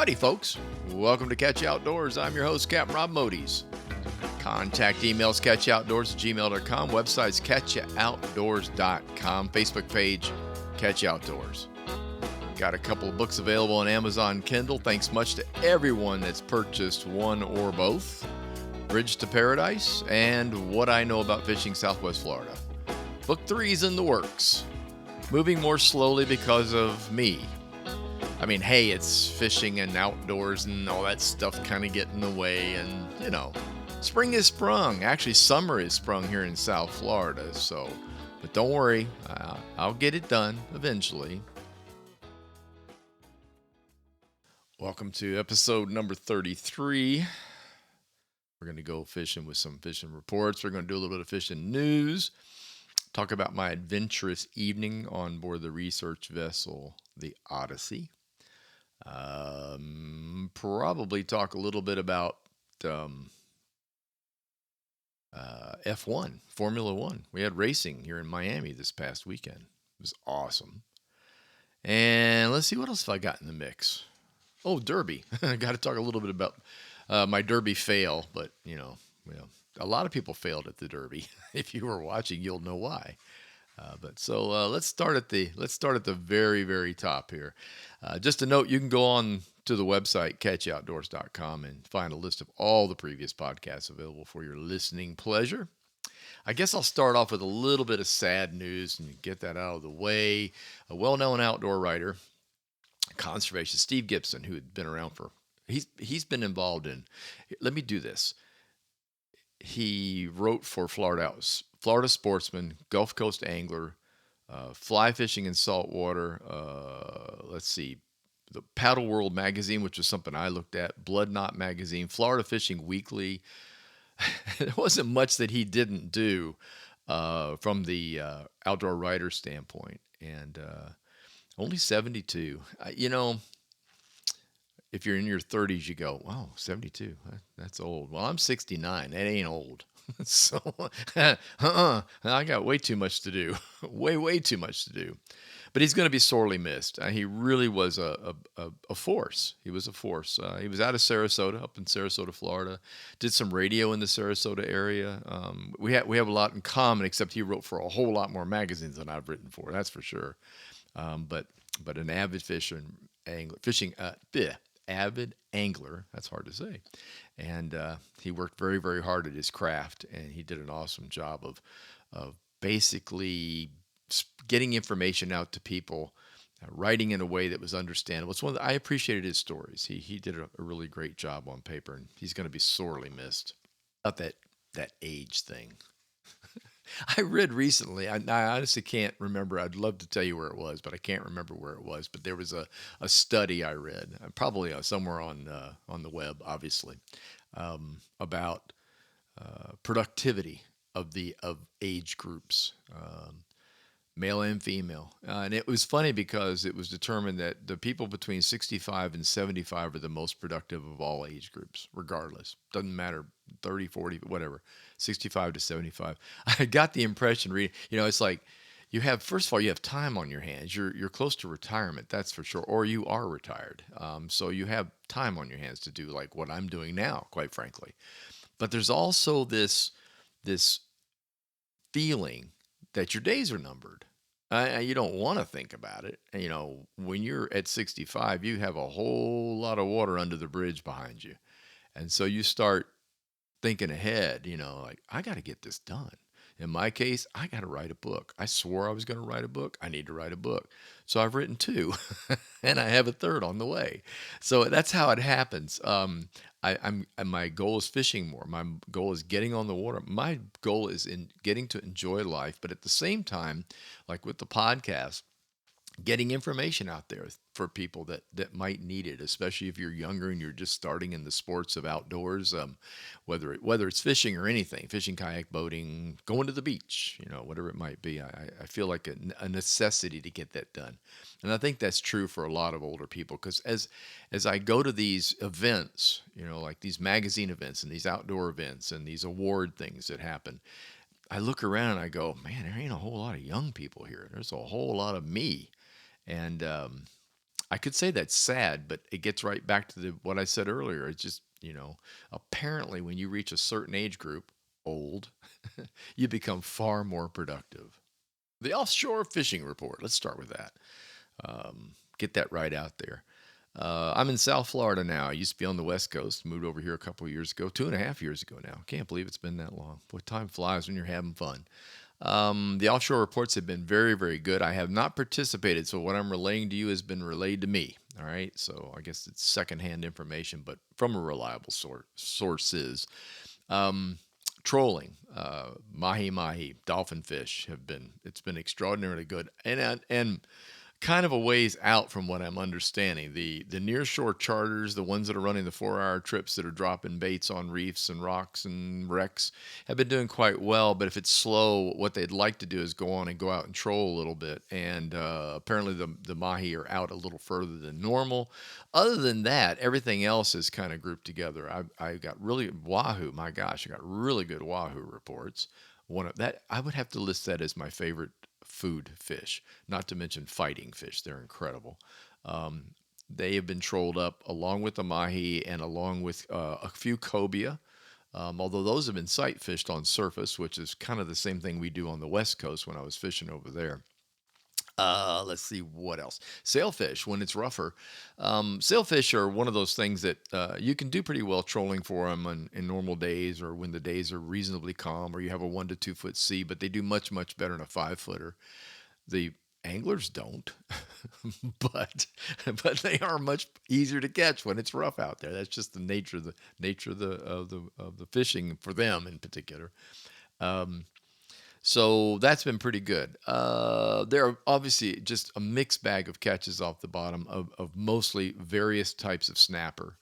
Howdy, folks. Welcome to Catch Outdoors. I'm your host, Captain Rob Modies. Contact emails, catchoutdoors@gmail.com. Websites, catchoutdoors.com. Facebook page, Catch Outdoors. Got a couple of books available on Amazon Kindle. Thanks much to everyone that's purchased one or both. Bridge to Paradise and What I Know About Fishing Southwest Florida. Book 3's in the works. Moving more slowly because of me. I mean, hey, it's fishing and outdoors and all that stuff kind of get in the way. And, spring is sprung. Actually, summer is sprung here in South Florida. But don't worry, I'll get it done eventually. Welcome to episode number 33. We're going to go fishing with some fishing reports. We're going to do a little bit of fishing news. Talk about my adventurous evening on board the research vessel, the Odyssey. Probably talk a little bit about F1, Formula One. We had racing here in Miami this past weekend. It was awesome. And let's see, what else have I got in the mix? Oh, Derby. I got to talk a little bit about my Derby fail, but a lot of people failed at the Derby. If you were watching, you'll know why. Let's start at the very, very top here. Just a note, you can go on to the website, catchoutdoors.com, and find a list of all the previous podcasts available for your listening pleasure. I guess I'll start off with a little bit of sad news and get that out of the way. A well-known outdoor writer, conservationist, Steve Gibson, who had been around he's been involved in, let me do this. He wrote for Florida Sportsman, Gulf Coast Angler, Fly Fishing and Saltwater, the Paddle World magazine, which was something I looked at, Blood Knot magazine, Florida Fishing Weekly. There wasn't much that he didn't do from the outdoor writer standpoint. And only 72. If you're in your 30s, you go, wow, 72, that's old. Well, I'm 69. That ain't old. So, I got way too much to do. way too much to do. But he's going to be sorely missed. He really was a force. He was a force. He was out of Sarasota, up in Sarasota, Florida. Did some radio in the Sarasota area. We have a lot in common, except he wrote for a whole lot more magazines than I've written for. That's for sure. But an avid avid angler. That's hard to say. And he worked very, very hard at his craft, and he did an awesome job of basically getting information out to people, writing in a way that was understandable. It's I appreciated his stories. He did a really great job on paper, and he's going to be sorely missed. About that age thing. I read recently, I honestly can't remember. I'd love to tell you where it was, but I can't remember where it was. But there was a study I read, probably somewhere on the web, obviously, about productivity of age groups, male and female. And it was funny because it was determined that the people between 65 and 75 are the most productive of all age groups, regardless. Doesn't matter, 30, 40, whatever, 65 to 75. I got the impression, it's like first of all, you have time on your hands. You're close to retirement, that's for sure, or you are retired. So you have time on your hands to do like what I'm doing now, quite frankly. But there's also this feeling that your days are numbered. You don't want to think about it. When you're at 65, you have a whole lot of water under the bridge behind you. And so you start thinking ahead, like, I got to get this done. In my case, I got to write a book. I swore I was going to write a book. I need to write a book. So I've written 2, and I have a 3rd on the way. So that's how it happens. My goal is fishing more. My goal is getting on the water. My goal is in getting to enjoy life, but at the same time, like with the podcast, getting information out there for people that might need it, especially if you're younger and you're just starting in the sports of outdoors, whether it's fishing or anything, fishing, kayak, boating, going to the beach, whatever it might be. I feel like a necessity to get that done. And I think that's true for a lot of older people, because as I go to these events, like these magazine events and these outdoor events and these award things that happen, I look around and I go, man, there ain't a whole lot of young people here. There's a whole lot of me. And I could say that's sad, but it gets right back to what I said earlier. It's just, apparently when you reach a certain age group, old, you become far more productive. The offshore fishing report. Let's start with that. Get that right out there. I'm in South Florida now. I used to be on the West Coast. Moved over here a couple of years ago, 2.5 years ago now. Can't believe it's been that long. Boy, time flies when you're having fun. The offshore reports have been very, very good. I have not participated, so what I'm relaying to you has been relayed to me. All right, so I guess it's secondhand information, but from a reliable sources. Um, Trolling, mahi mahi, dolphin fish have been. It's been extraordinarily good, and kind of a ways out from what I'm understanding. The nearshore charters, the ones that are running the 4-hour trips that are dropping baits on reefs and rocks and wrecks, have been doing quite well. But if it's slow, what they'd like to do is go on and go out and troll a little bit. And apparently the mahi are out a little further than normal. Other than that, everything else is kind of grouped together. I got really wahoo. My gosh, I got really good wahoo reports. One of that, I would have to list that as my favorite food fish, not to mention fighting fish. They're incredible. Um, they have been trolled up along with the mahi and along with a few cobia, although those have been sight fished on surface, which is kind of the same thing we do on the West Coast when I was fishing over there. Let's see what else. Sailfish, when it's rougher. Sailfish are one of those things that you can do pretty well trolling for them in normal days or when the days are reasonably calm or you have a 1 to 2 foot sea, but they do much, much better in a 5 footer. The anglers don't, but but they are much easier to catch when it's rough out there. That's just the nature of the fishing for them in particular. Um, so that's been pretty good. There are obviously just a mixed bag of catches off the bottom of mostly various types of snapper,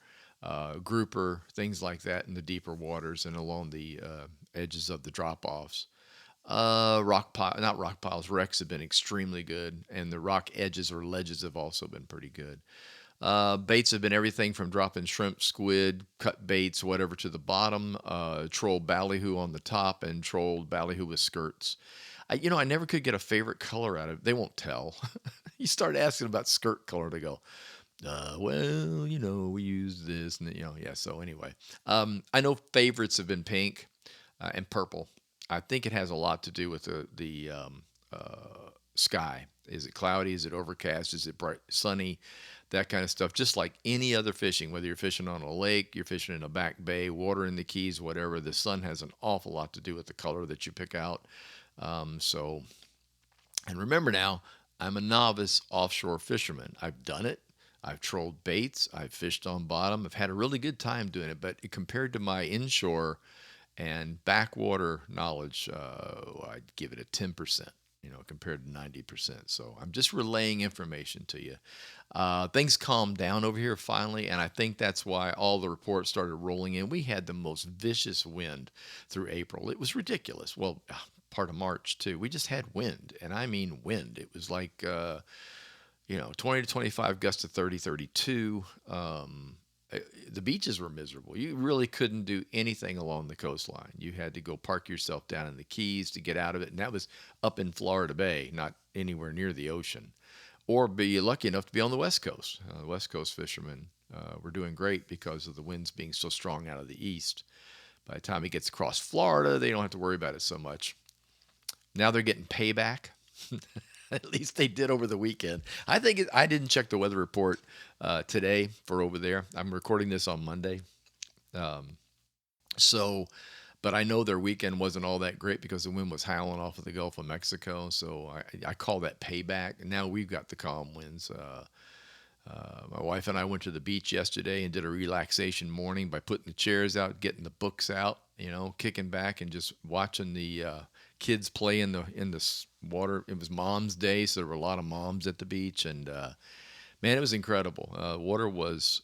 grouper, things like that in the deeper waters and along the edges of the drop offs. Rock pile, not rock piles, wrecks have been extremely good, and the rock edges or ledges have also been pretty good. Baits have been everything from dropping shrimp, squid, cut baits, whatever to the bottom. Trolled ballyhoo on the top and trolled ballyhoo with skirts. I never could get a favorite color out of it. They won't tell. You start asking about skirt color, they go, well, we use this, and yeah. So anyway, I know favorites have been pink and purple. I think it has a lot to do with the sky. Is it cloudy? Is it overcast? Is it bright, sunny? That kind of stuff. Just like any other fishing, whether you're fishing on a lake, you're fishing in a back bay, water in the Keys, whatever, the sun has an awful lot to do with the color that you pick out. So, and remember now, I'm a novice offshore fisherman. I've done it. I've trolled baits. I've fished on bottom. I've had a really good time doing it. But compared to my inshore and backwater knowledge, I'd give it a 10%, compared to 90%. So I'm just relaying information to you. Things calmed down over here finally, and I think that's why all the reports started rolling in. We had the most vicious wind through April. It was ridiculous. Well, part of March too. We just had wind, and I mean wind. It was like 20 to 25 gusts to 30, 32. The beaches were miserable. You really couldn't do anything along the coastline. You had to go park yourself down in the Keys to get out of it, and that was up in Florida Bay, not anywhere near the ocean. Or be lucky enough to be on the West Coast. The West Coast fishermen were doing great because of the winds being so strong out of the east. By the time it gets across Florida, they don't have to worry about it so much. Now they're getting payback. At least they did over the weekend. I didn't check the weather report today for over there. I'm recording this on Monday. Um, so, but I know their weekend wasn't all that great because the wind was howling off of the Gulf of Mexico. So I call that payback. And now we've got the calm winds. My wife and I went to the beach yesterday and did a relaxation morning by putting the chairs out, getting the books out, kicking back and just watching the kids play in the water. It was Mom's Day, so there were a lot of moms at the beach, and man, it was incredible. Water was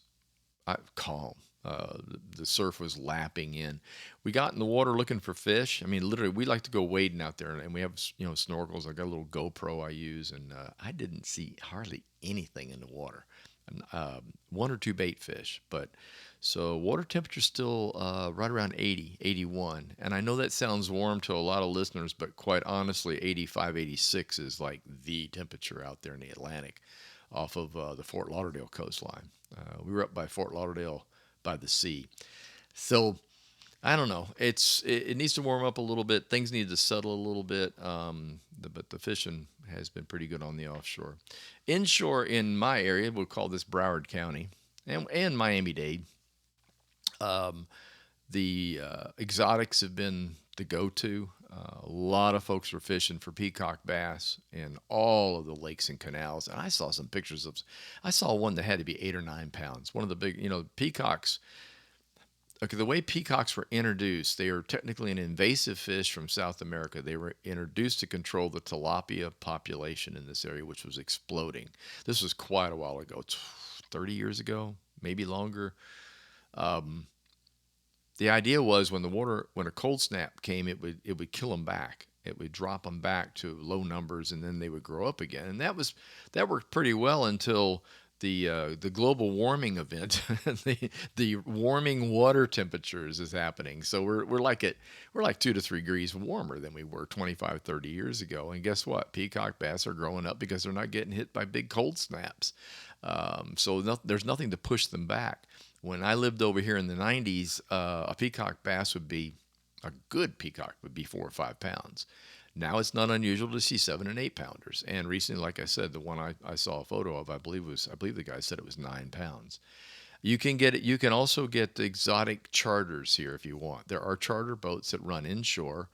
calm. The surf was lapping in. We got in the water looking for fish. I mean, literally, we like to go wading out there, and we have snorkels. I got a little GoPro I use, and I didn't see hardly anything in the water. One or two bait fish, but so water temperature still right around 80, 81. And I know that sounds warm to a lot of listeners, but quite honestly, 85, 86 is like the temperature out there in the Atlantic. off of the Fort Lauderdale coastline. We were up by Fort Lauderdale by the sea. So I don't know. It needs to warm up a little bit. Things need to settle a little bit. But the fishing has been pretty good on the offshore. Inshore in my area, we'll call this Broward County and Miami-Dade. The exotics have been the go-to. A lot of folks were fishing for peacock bass in all of the lakes and canals. And I saw some pictures of, I saw one that had to be 8 or 9 pounds. One of the big, peacocks. Okay, the way peacocks were introduced, they are technically an invasive fish from South America. They were introduced to control the tilapia population in this area, which was exploding. This was quite a while ago, 30 years ago, maybe longer. The idea was when a cold snap came, it would kill them back. It would drop them back to low numbers, and then they would grow up again. And that worked pretty well until the global warming event, the warming water temperatures is happening. So we're like 2 to 3 degrees warmer than we were 25, 30 years ago. And guess what? Peacock bass are growing up because they're not getting hit by big cold snaps. There's nothing to push them back. When I lived over here in the 90s, a peacock bass a good peacock would be 4 or 5 pounds. Now it's not unusual to see 7 and 8 pounders. And recently, like I said, the one I saw a photo of, I believe the guy said it was 9 pounds. You can get it. You can also get exotic charters here if you want. There are charter boats that run inshore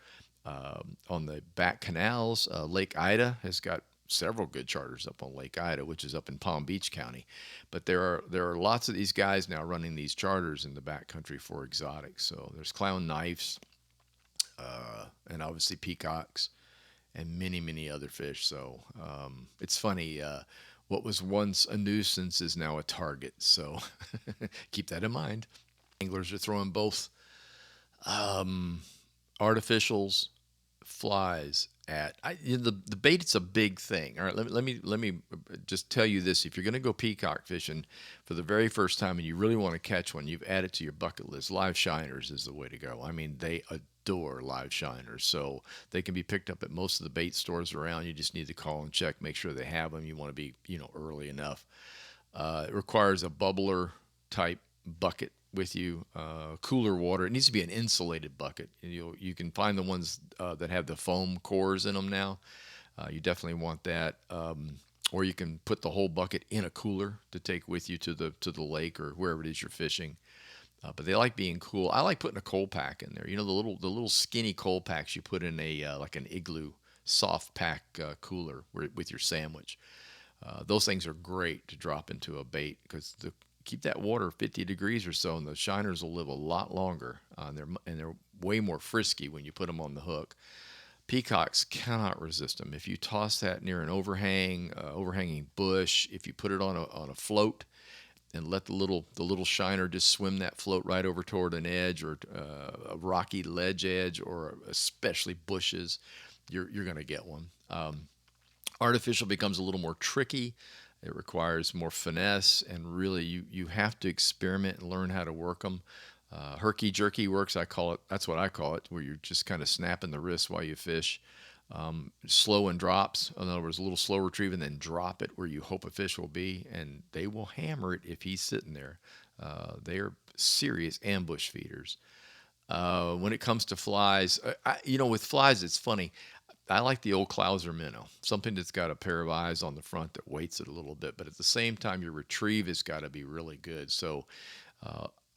on the back canals. Lake Ida has got several good charters up on Lake Ida, which is up in Palm Beach County. But there are lots of these guys now running these charters in the backcountry for exotics. So there's clown knifes, and obviously peacocks, and many, many other fish. So it's funny. What was once a nuisance is now a target. So keep that in mind. Anglers are throwing both artificials, flies at the bait. It's a big thing. All right, let me just tell you this: if you're going to go peacock fishing for the very first time and you really want to catch one, you've added to your bucket list. Live shiners is the way to go. I mean, they adore live shiners, so they can be picked up at most of the bait stores around. You just need to call and check, make sure they have them. You want to be early enough. It requires a bubbler type bucket with you, cooler water. It needs to be an insulated bucket. You can find the ones that have the foam cores in them now. You definitely want that. Or you can put the whole bucket in a cooler to take with you to the lake or wherever it is you're fishing. But they like being cool. I like putting a cold pack in there. The little skinny cold packs you put in a like an igloo soft pack cooler with your sandwich. Those things are great to drop into a bait because keep that water 50 degrees or so, and the shiners will live a lot longer. They're way more frisky when you put them on the hook. Peacocks cannot resist them. If you toss that near an overhanging bush, if you put it on a float and let the little shiner just swim that float right over toward an edge or a rocky ledge edge, or especially bushes, you're going to get one. Artificial becomes a little more tricky. It requires more finesse, and really you have to experiment and learn how to work them. Herky jerky works, I call it. That's what I call it, where you're just kind of snapping the wrist while you fish. Slow and drops. In other words, a little slow retrieve and then drop it where you hope a fish will be, and they will hammer it if he's sitting there. They are serious ambush feeders. When it comes to flies, with flies, it's funny. I like the old Clouser minnow, something that's got a pair of eyes on the front that weights it a little bit, but at the same time, your retrieve has got to be really good. So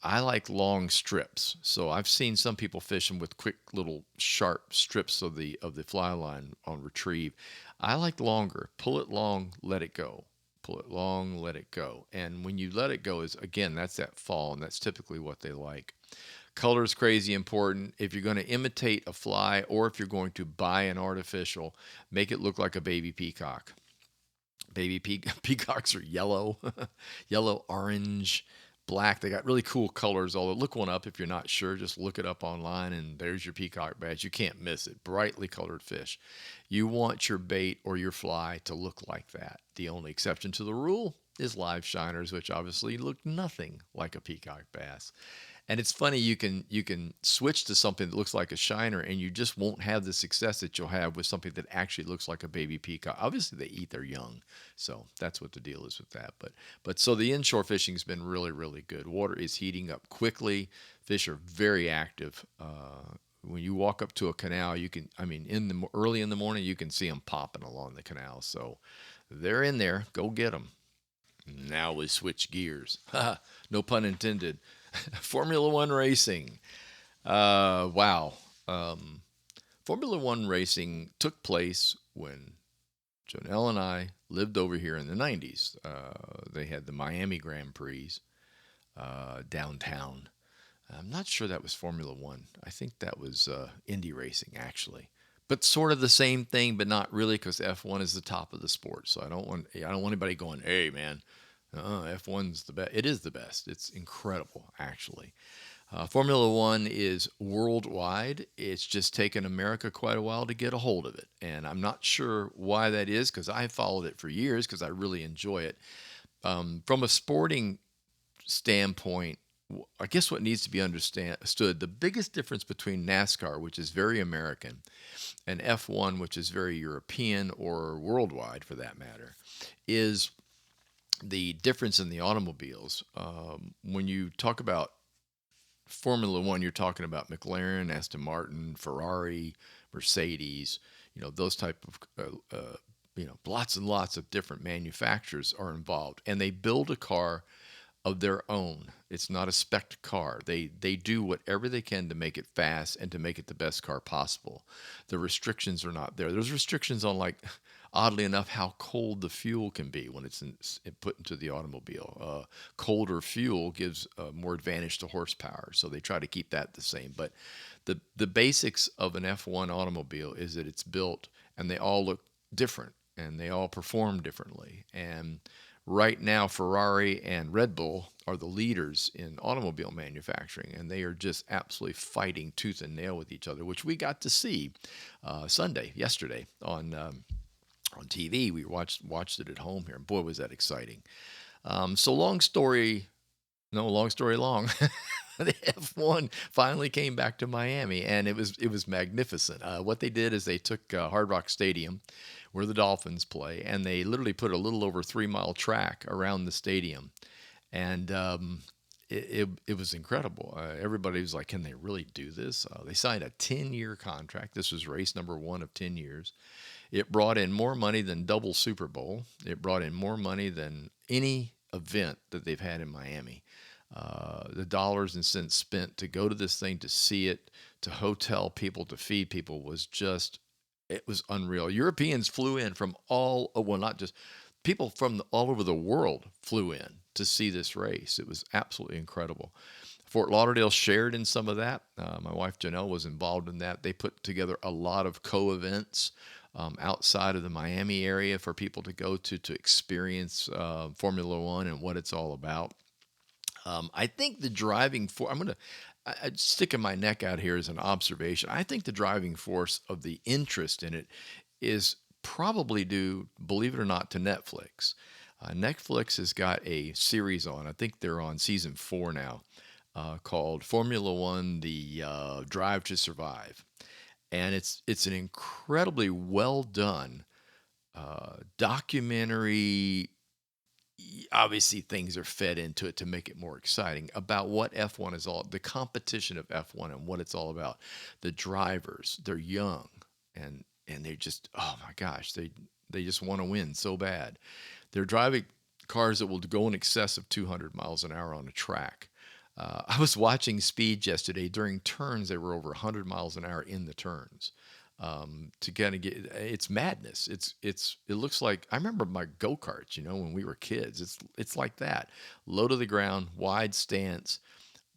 I like long strips. So I've seen some people fishing with quick little sharp strips of the fly line on retrieve. I like longer. Pull it long, let it go. Pull it long, let it go. And when you let it go, that's that fall, and that's typically what they like. Color is crazy important. If you're going to imitate a fly, or if you're going to buy an artificial, make it look like a baby peacock. Peacocks are yellow, yellow, orange, black. They got really cool colors. Although look one up if you're not sure. Just look it up online, and there's your peacock badge. You can't miss it. Brightly colored fish. You want your bait or your fly to look like that. The only exception to the rule is live shiners, which obviously look nothing like a peacock bass. And it's funny, you can switch to something that looks like a shiner, and you just won't have the success that you'll have with something that actually looks like a baby peacock. Obviously, they eat their young, so that's what the deal is with that. But so the inshore fishing's been really really good. Water is heating up quickly. Fish are very active. When you walk up to a canal, you can, I mean, early in the morning, you can see them popping along the canal. So they're in there. Go get them. Now we switch gears. No pun intended. Formula One racing. Wow. Um, Formula One racing took place when Jonelle and I lived over here in the 90s. They had the Miami Grand Prix downtown. I'm not sure that was Formula One. I think that was Indy racing, actually. But sort of the same thing, but not really, because F1 is the top of the sport. So I don't want anybody going, hey man, F1's the best. It is the best. It's incredible, actually. Formula One is worldwide. It's just taken America quite a while to get a hold of it. And I'm not sure why that is, because I followed it for years because I really enjoy it. From a sporting standpoint, I guess what needs to be understood, the biggest difference between NASCAR, which is very American, and F1, which is very European or worldwide for that matter, is the difference in the automobiles. When you talk about Formula One, you're talking about McLaren, Aston Martin, Ferrari, Mercedes, those type of, lots and lots of different manufacturers are involved, and they build a car of their own. It's not a spec car. They do whatever they can to make it fast and to make it the best car possible. The restrictions are not there. There's restrictions on, like, oddly enough, how cold the fuel can be when it's put into the automobile. Colder fuel gives more advantage to horsepower, so they try to keep that the same. But the basics of an F1 automobile is that it's built, and they all look different, and they all perform differently. And right now, Ferrari and Red Bull are the leaders in automobile manufacturing, and they are just absolutely fighting tooth and nail with each other, which we got to see yesterday on TV. We watched it at home here, and boy, was that exciting. So long story, no, long story long. The F1 finally came back to Miami, and it was magnificent. What they did is they took Hard Rock Stadium, where the Dolphins play, and they literally put a little over 3 mile track around the stadium, and it was incredible. Everybody was like, "Can they really do this?" They signed a 10-year contract. This was race number one of 10 years. It brought in more money than double Super Bowl. It brought in more money than any event that they've had in Miami. The dollars and cents spent to go to this thing, to see it, to hotel people, to feed people it was unreal. Europeans flew in from well, not just people from all over the world flew in to see this race. It was absolutely incredible. Fort Lauderdale shared in some of that. My wife Janelle was involved in that. They put together a lot of co-events outside of the Miami area for people to go to experience Formula One and what it's all about. I think the driving force, I'm sticking my neck out here as an observation. I think the driving force of the interest in it is probably due, believe it or not, to Netflix. Netflix has got a series on, I think they're on season 4 now, called Formula One, The Drive to Survive. And it's an incredibly well done documentary. Obviously, things are fed into it to make it more exciting about what F1 is all, the competition of F1 and what it's all about. The drivers, they're young, and they just, oh my gosh, they just want to win so bad. They're driving cars that will go in excess of 200 miles an hour on a track. I was watching speeds yesterday. During turns, they were over 100 miles an hour in the turns. To kind of get, it's madness. It looks like, I remember my go-karts, when we were kids. It's like that. Low to the ground, wide stance,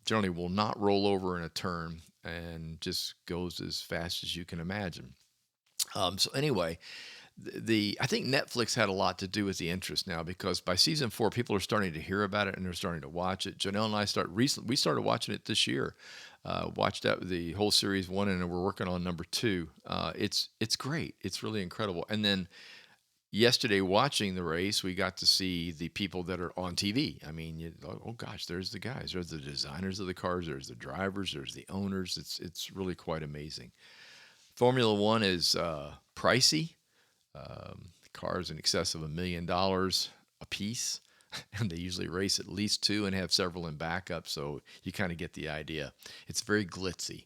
generally will not roll over in a turn, and just goes as fast as you can imagine. So anyway, I think Netflix had a lot to do with the interest now, because by season 4, people are starting to hear about it and they're starting to watch it. Janelle and I we started watching it this year. Watched out the whole series 1, and we're working on number 2. It's great. It's really incredible. And then yesterday watching the race, we got to see the people that are on TV. I mean, oh gosh, there's the guys, there's the designers of the cars, there's the drivers, there's the owners. It's really quite amazing. Formula One is pricey. Cars in excess of $1 million a piece, and they usually race at least two and have several in backup. So you kind of get the idea. It's very glitzy,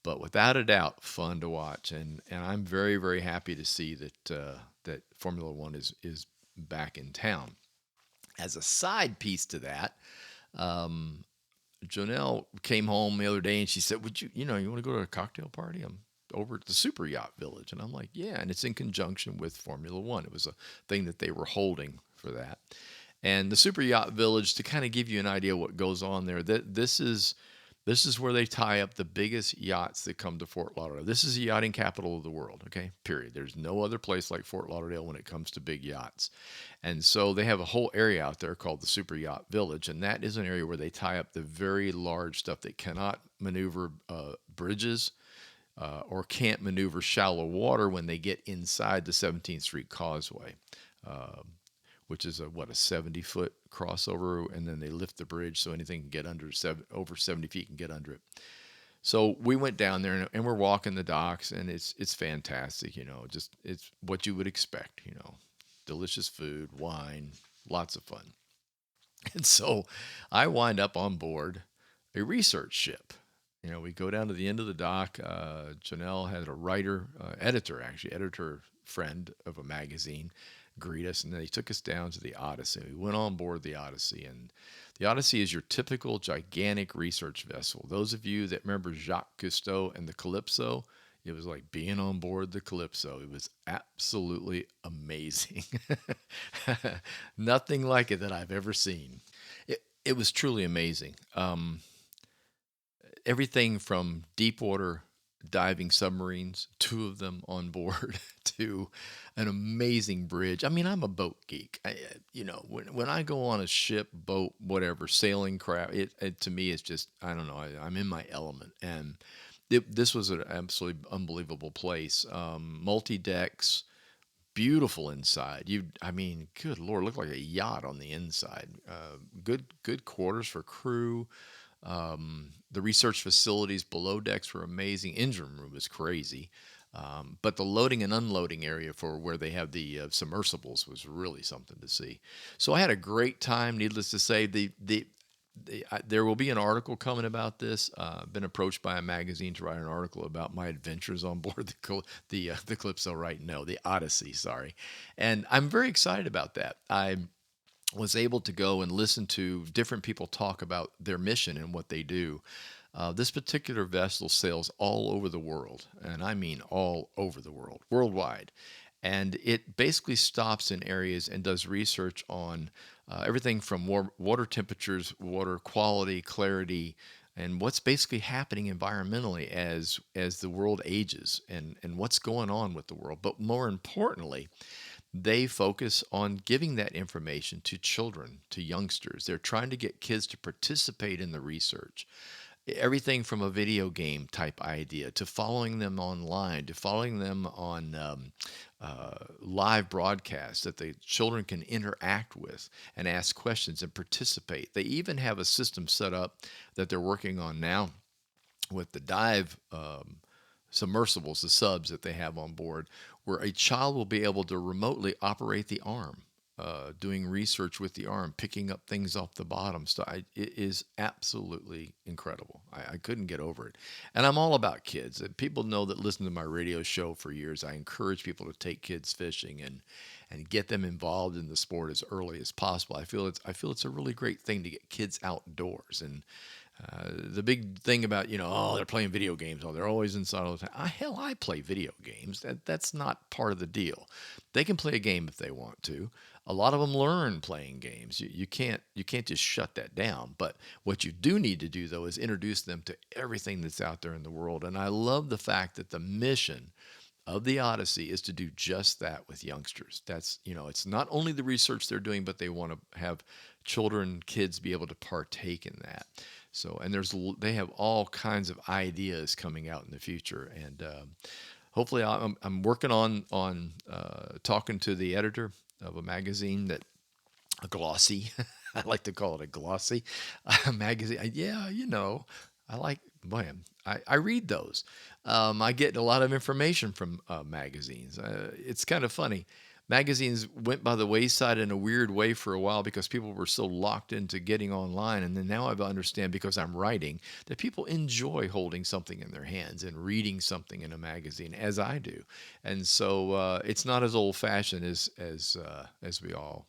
but without a doubt, fun to watch. And I'm very very happy to see that that Formula One is back in town. As a side piece to that, Jonelle came home the other day and she said, "Would you want to go to a cocktail party? I'm over at the Superyacht Village." And I'm like, "Yeah." And it's in conjunction with Formula One. It was a thing that they were holding for that. And the Superyacht Village, to kind of give you an idea what goes on there, that this is where they tie up the biggest yachts that come to Fort Lauderdale. This is the yachting capital of the world, okay? Period. There's no other place like Fort Lauderdale when it comes to big yachts. And so they have a whole area out there called the Superyacht Village, and that is an area where they tie up the very large stuff that cannot maneuver bridges or can't maneuver shallow water when they get inside the 17th Street Causeway. Which is a 70-foot crossover, and then they lift the bridge so anything can get over 70 feet can get under it. So we went down there and we're walking the docks, and it's fantastic. Just it's what you would expect. Delicious food, wine, lots of fun. And so I wind up on board a research ship. We go down to the end of the dock. Janelle had a editor friend of a magazine, greet us, and then they took us down to the Odyssey. We went on board the Odyssey, and the Odyssey is your typical gigantic research vessel. Those of you that remember Jacques Cousteau and the Calypso, it was like being on board the Calypso. It was absolutely amazing. Nothing like it that I've ever seen. It was truly amazing. Everything from deep water diving submarines, two of them on board, to an amazing bridge. I mean, I'm a boat geek. When I go on a ship, boat, whatever, sailing craft, it to me is just, I don't know, I'm in my element. And this was an absolutely unbelievable place. Multi decks, beautiful inside. I mean, good Lord, looked like a yacht on the inside. Good quarters for crew. The research facilities below decks were amazing. Engine room was crazy. But the loading and unloading area for where they have the submersibles was really something to see. So I had a great time. Needless to say, there will be an article coming about this. Been approached by a magazine to write an article about my adventures on board the Calypso, right? No, the Odyssey. Sorry, and I'm very excited about that. I was able to go and listen to different people talk about their mission and what they do. This particular vessel sails all over the world, and I mean all over the world, worldwide. And it basically stops in areas and does research on everything from water temperatures, water quality, clarity, and what's basically happening environmentally as the world ages, and what's going on with the world. But more importantly, they focus on giving that information to children, to youngsters. They're trying to get kids to participate in the research. Everything from a video game type idea to following them online, to following them on live broadcasts that the children can interact with and ask questions and participate. They even have a system set up that they're working on now with the dive submersibles, the subs that they have on board, where a child will be able to remotely operate the arm, doing research with the arm, picking up things off the bottom. So it is absolutely incredible. I couldn't get over it. And I'm all about kids. People know that listen to my radio show for years. I encourage people to take kids fishing and get them involved in the sport as early as possible. I feel it's a really great thing to get kids outdoors. And the big thing about, they're playing video games. Oh, they're always inside all the time. Hell, I play video games. That's not part of the deal. They can play a game if they want to. A lot of them learn playing games. You can't just shut that down. But what you do need to do, though, is introduce them to everything that's out there in the world. And I love the fact that the mission of the Odyssey is to do just that with youngsters. It's not only the research they're doing, but they want to have kids be able to partake in that. So, and they have all kinds of ideas coming out in the future, and hopefully I'm working on talking to the editor of a magazine that a glossy. I like to call it a glossy magazine. Yeah, I like, boy, I read those. I get a lot of information from magazines. It's kind of funny. Magazines went by the wayside in a weird way for a while because people were so locked into getting online. And then now I understand, because I'm writing, that people enjoy holding something in their hands and reading something in a magazine, as I do. And so it's not as old fashioned as we all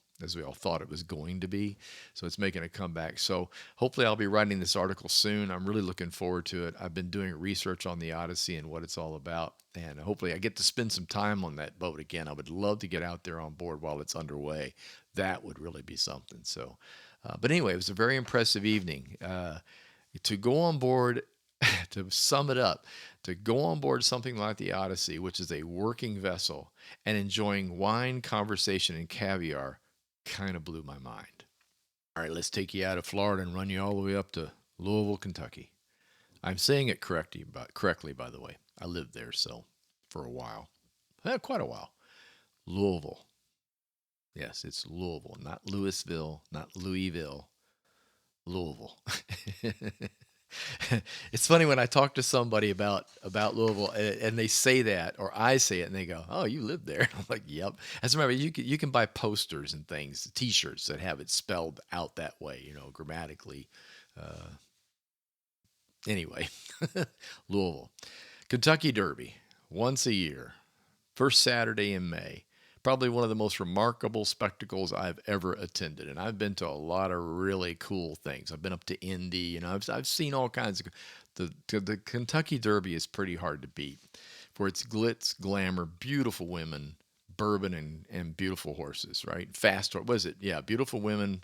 thought it was going to be. So it's making a comeback. So hopefully I'll be writing this article soon. I'm really looking forward to it. I've been doing research on the Odyssey and what it's all about. And hopefully I get to spend some time on that boat again. I would love to get out there on board while it's underway. That would really be something. So, but anyway, it was a very impressive evening. To go on board, to sum it up, to go on board something like the Odyssey, which is a working vessel, and enjoying wine, conversation, and caviar kind of blew my mind. All right, let's take you out of Florida and run you all the way up to Louisville, Kentucky. I'm saying it correctly, by the way. I lived there, so for a while, quite a while. Louisville. Yes, it's Louisville, not Louisville, not Louisville, Louisville. It's funny when I talk to somebody about Louisville, and they say that, or I say it, and they go, "Oh, you live there?" I'm like, "Yep." As a matter, you can buy posters and things, T-shirts that have it spelled out that way, grammatically. Uh, anyway, Louisville, Kentucky Derby, once a year, first Saturday in May. Probably one of the most remarkable spectacles I've ever attended, and I've been to a lot of really cool things. I've been up to Indy, I've seen all kinds of. The Kentucky Derby is pretty hard to beat for its glitz, glamour, beautiful women, bourbon, and beautiful horses. Right, fast. What was it? Yeah, beautiful women,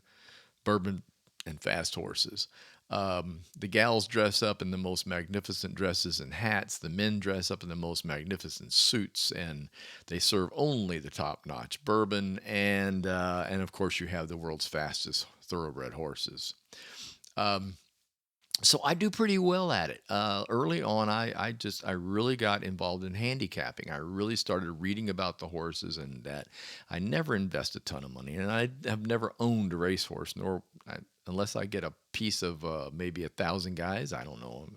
bourbon, and fast horses. The gals dress up in the most magnificent dresses and hats. The men dress up in the most magnificent suits, and they serve only the top-notch bourbon. And of course, you have the world's fastest thoroughbred horses. Um, so I do pretty well at it. Early on, I really got involved in handicapping. I really started reading about the horses, and that I never invest a ton of money, and I have never owned a racehorse, unless I get a piece of maybe 1,000 guys. I don't know.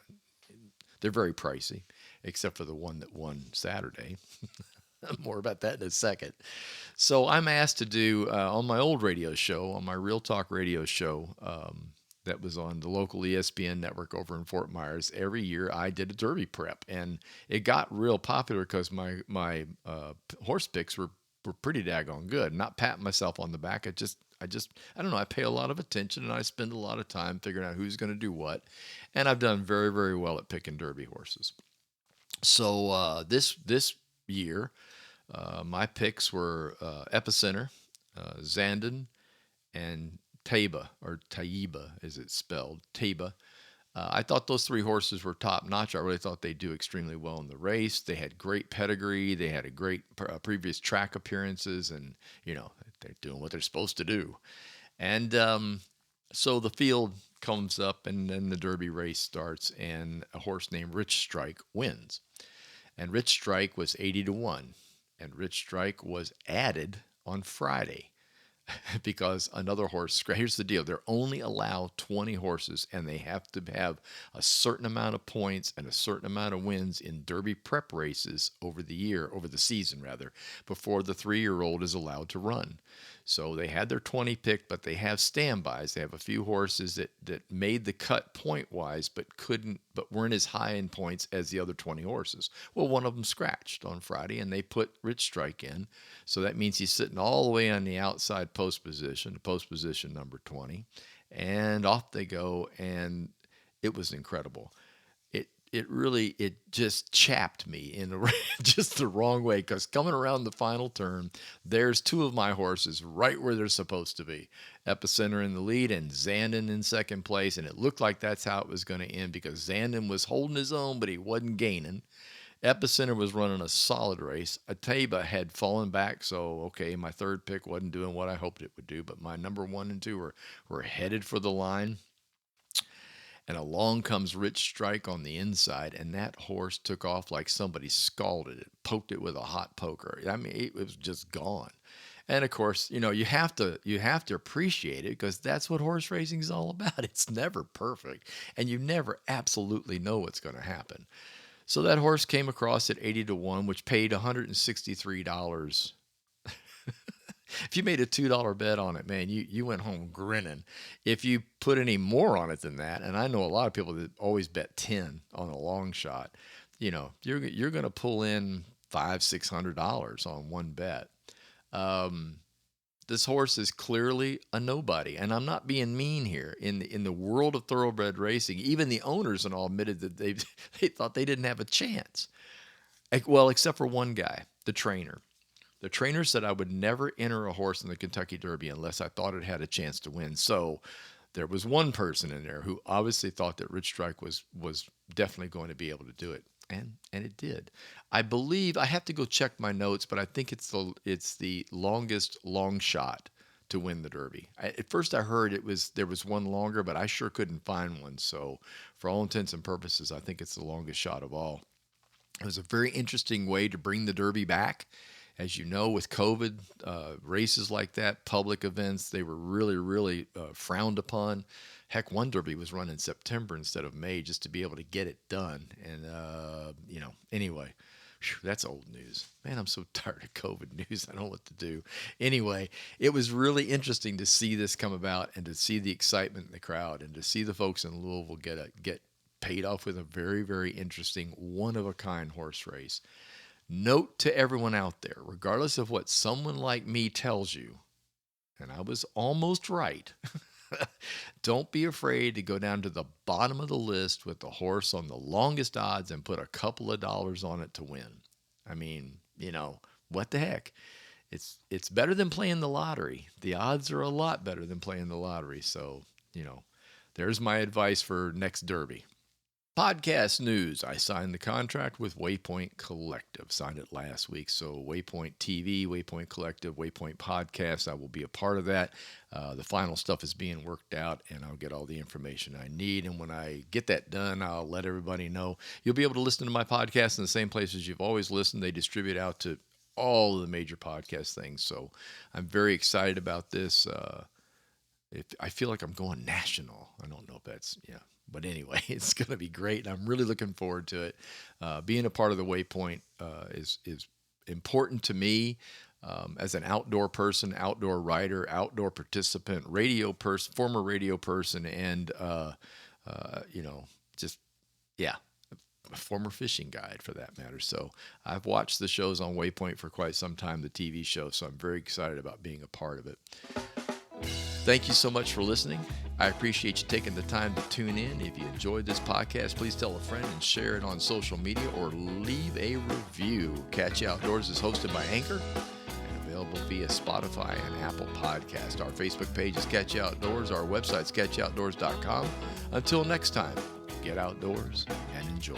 They're very pricey, except for the one that won Saturday. More about that in a second. So I'm asked to do on my old radio show, on my Real Talk radio show, that was on the local ESPN network over in Fort Myers. Every year I did a Derby prep, and it got real popular because my horse picks were pretty daggone good. Not patting myself on the back. I don't know. I pay a lot of attention, and I spend a lot of time figuring out who's going to do what, and I've done very, very well at picking Derby horses. So this year, my picks were Epicenter, Zandon, and Taiba, or Taiba as it's spelled, Taiba. I thought those three horses were top notch. I really thought they'd do extremely well in the race. They had great pedigree. They had a great previous track appearances, and they're doing what they're supposed to do. And so the field comes up, and then the Derby race starts, and a horse named Rich Strike wins. And Rich Strike was 80-1, and Rich Strike was added on Friday. Because another horse, here's the deal, they're only allowed 20 horses, and they have to have a certain amount of points and a certain amount of wins in Derby prep races over the season rather, before the 3-year-old is allowed to run. So they had their 20 picked, but they have standbys. They have a few horses that made the cut point wise, but weren't as high in points as the other 20 horses. Well, one of them scratched on Friday, and they put Rich Strike in. So that means he's sitting all the way on the outside post position number 20, and off they go. And it was incredible. It just chapped me in just the wrong way, because coming around the final turn, there's two of my horses right where they're supposed to be. Epicenter in the lead and Zandon in second place, and it looked like that's how it was going to end, because Zandon was holding his own, but he wasn't gaining. Epicenter was running a solid race. Ataba had fallen back, so okay, my third pick wasn't doing what I hoped it would do, but my number 1 and 2 were headed for the line. And along comes Rich Strike on the inside, and that horse took off like somebody scalded it, poked it with a hot poker. I mean, it was just gone. And of course, you have to appreciate it, because that's what horse racing is all about. It's never perfect, and you never absolutely know what's going to happen. So that horse came across at 80 to 1, which paid $163. If you made a $2 bet on it, man, you went home grinning. If you put any more on it than that, and I know a lot of people that always bet 10 on a long shot, you're going to pull in $500-$600 on one bet. This horse is clearly a nobody, and I'm not being mean here. In the world of thoroughbred racing, even the owners and all admitted that they thought they didn't have a chance. Well, except for one guy, the trainer. The trainer said I would never enter a horse in the Kentucky Derby unless I thought it had a chance to win. So there was one person in there who obviously thought that Rich Strike was definitely going to be able to do it, and it did. I believe, I have to go check my notes, but I think it's the longest long shot to win the Derby. At first I heard there was one longer, but I sure couldn't find one. So for all intents and purposes, I think it's the longest shot of all. It was a very interesting way to bring the Derby back. As you know, with COVID, races like that, public events, they were really, really frowned upon. Heck, one Derby was run in September instead of May, just to be able to get it done. And, anyway, that's old news. Man, I'm so tired of COVID news. I don't know what to do. Anyway, it was really interesting to see this come about, and to see the excitement in the crowd, and to see the folks in Louisville get paid off with a very, very interesting, one-of-a-kind horse race. Note to everyone out there, regardless of what someone like me tells you, and I was almost right, don't be afraid to go down to the bottom of the list with the horse on the longest odds and put a couple of dollars on it to win. I mean, what the heck? It's better than playing the lottery. The odds are a lot better than playing the lottery. So, there's my advice for next Derby. Podcast news. I signed the contract with Waypoint Collective. Signed it last week. So Waypoint TV, Waypoint Collective, Waypoint Podcast, I will be a part of that. The final stuff is being worked out, and I'll get all the information I need. And when I get that done, I'll let everybody know. You'll be able to listen to my podcast in the same places you've always listened. They distribute out to all of the major podcast things. So I'm very excited about this. I feel like I'm going national. I don't know if that's, But anyway, it's going to be great, and I'm really looking forward to it. Being a part of the Waypoint is important to me as an outdoor person, outdoor writer, outdoor participant, radio person, former radio person, and a former fishing guide for that matter. So I've watched the shows on Waypoint for quite some time, the TV show. So I'm very excited about being a part of it. Thank you so much for listening. I appreciate you taking the time to tune in. If you enjoyed this podcast, please tell a friend and share it on social media, or leave a review. Catch You Outdoors is hosted by Anchor and available via Spotify and Apple Podcast. Our Facebook page is Catch You Outdoors. Our website is catchyoutdoors.com. Until next time, get outdoors and enjoy.